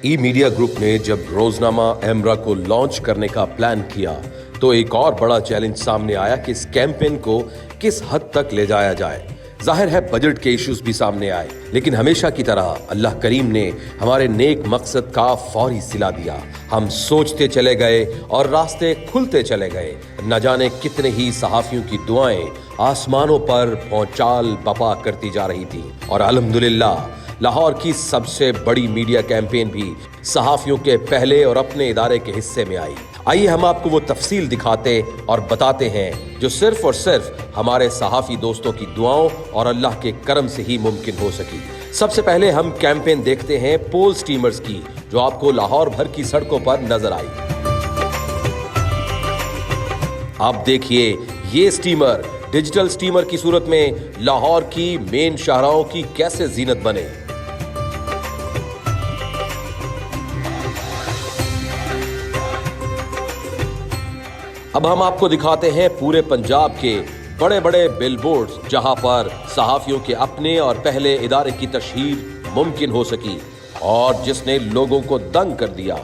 ई media group ने जब रोजनामा एमरा को लॉन्च करने का प्लान किया तो एक और बड़ा चैलेंज सामने आया कि इस कैंपेन को किस हद तक ले जाया जाए। जाहिर है बजट के इश्यूज भी सामने आए, लेकिन हमेशा की तरह अल्लाह करीम ने हमारे नेक मकसद का फौरी सिला दिया। हम सोचते चले गए और रास्ते खुलते चले गए। न जाने कितने ही सहाफियों की दुआएं आसमानों पर पहुंचाल बपा करती जा रही थी और अल्हम्दुलिल्लाह लाहौर की सबसे बड़ी मीडिया कैंपेन भी सहाफियों के पहले और अपने इदारे के हिस्से में आई। आइए हम आपको वो तफसील दिखाते और बताते हैं जो सिर्फ और सिर्फ हमारे सहाफी दोस्तों की दुआओं और अल्लाह के करम से ही मुमकिन हो सकी। सबसे पहले हम कैंपेन देखते हैं पोल स्टीमर्स की, जो आपको लाहौर भर की सड़कों पर नजर आई। आप देखिए ये स्टीमर डिजिटल स्टीमर की सूरत में लाहौर की मेन शाहराहों की कैसे जीनत बने। अब हम आपको दिखाते हैं पूरे पंजाब के बड़े बड़े बिलबोर्ड्स, जहां पर सहाफियों के अपने और पहले इदारे की तशहीर मुमकिन हो सकी और जिसने लोगों को दंग कर दिया।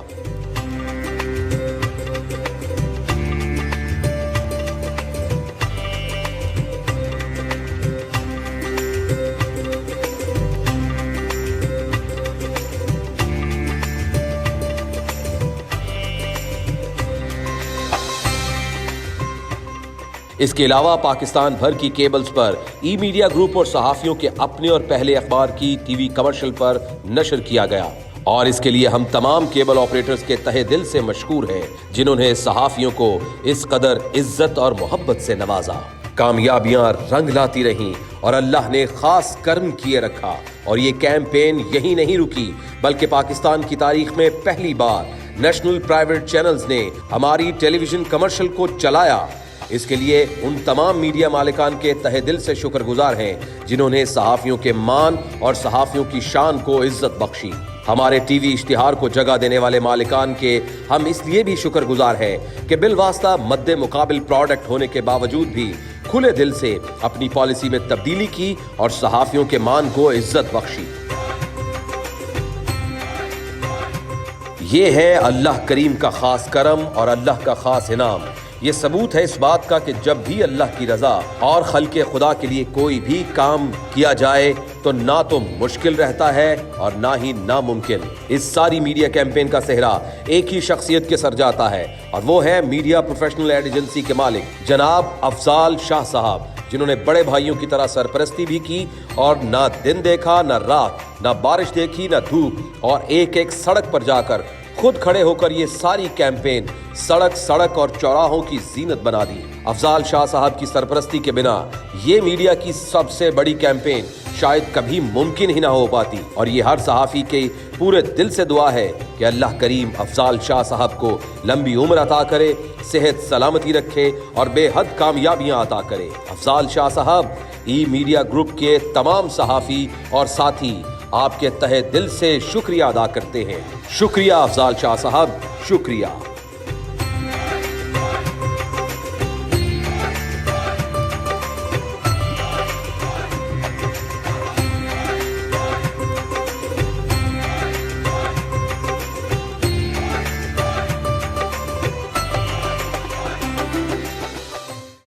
इसके अलावा पाकिस्तान भर की केबल्स पर ई मीडिया ग्रुप और सहाफियों के अपने और पहले अखबार की टीवी कमर्शियल पर नशर किया गया और इसके लिए हम तमाम केबल ऑपरेटर्स के तहे दिल से मशकूर हैं, जिन्होंने सहाफियों को इस कदर इज्जत और मोहब्बत से नवाजा। कामयाबियां रंग लाती रहीं और अल्लाह ने खास कर्म किए रखा और ये कैंपेन यही नहीं रुकी, बल्कि पाकिस्तान की तारीख में पहली बार नेशनल प्राइवेट चैनल्स ने हमारी टेलीविजन कमर्शियल को चलाया। इसके लिए उन तमाम मीडिया मालिकान के तहे दिल से शुक्रगुजार हैं, जिन्होंने सहाफियों के मान और सहाफियों की शान को इज्जत बख्शी। हमारे टीवी इश्तिहार को जगह देने वाले मालिकान के हम इसलिए भी शुक्रगुजार हैं कि बिलवास्ता मद्दे मुकाबिल प्रोडक्ट होने के बावजूद भी खुले दिल से अपनी पॉलिसी में तब्दीली की और सहाफियों के मान को इज्जत बख्शी। ये है अल्लाह करीम का खास करम और अल्लाह का खास इनाम। ये सबूत है इस बात का कि जब भी अल्लाह की रजा और खल्के खुदा के लिए कोई भी काम किया जाए तो ना तो मुश्किल रहता है और ना ही नामुमकिन। इस सारी मीडिया कैंपेन का सेहरा एक ही शख्सियत के सर जाता है और वो है मीडिया प्रोफेशनल एड एजेंसी के मालिक जनाब अफजाल शाह साहब, जिन्होंने बड़े भाइयों की तरह सरपरस्ती भी की और ना दिन देखा ना रात, ना बारिश देखी ना धूप, और एक एक सड़क पर जाकर खुद खड़े होकर ये सारी कैंपेन सड़क सड़क और चौराहों की जीनत बना दी। अफजाल शाह साहब की सरपरस्ती के बिना ये मीडिया की सबसे बड़ी कैंपेन शायद कभी मुमकिन ही ना हो पाती और ये हर सहाफी के पूरे दिल से दुआ है कि अल्लाह करीम अफजाल शाह साहब को लंबी उम्र अता करे, सेहत सलामती रखे और बेहद कामयाबियां अता करे। अफजाल शाह साहब ई मीडिया ग्रुप के तमाम सहाफी और साथी आपके तहे दिल से शुक्रिया अदा करते हैं। शुक्रिया अफजाल शाह साहब, शुक्रिया।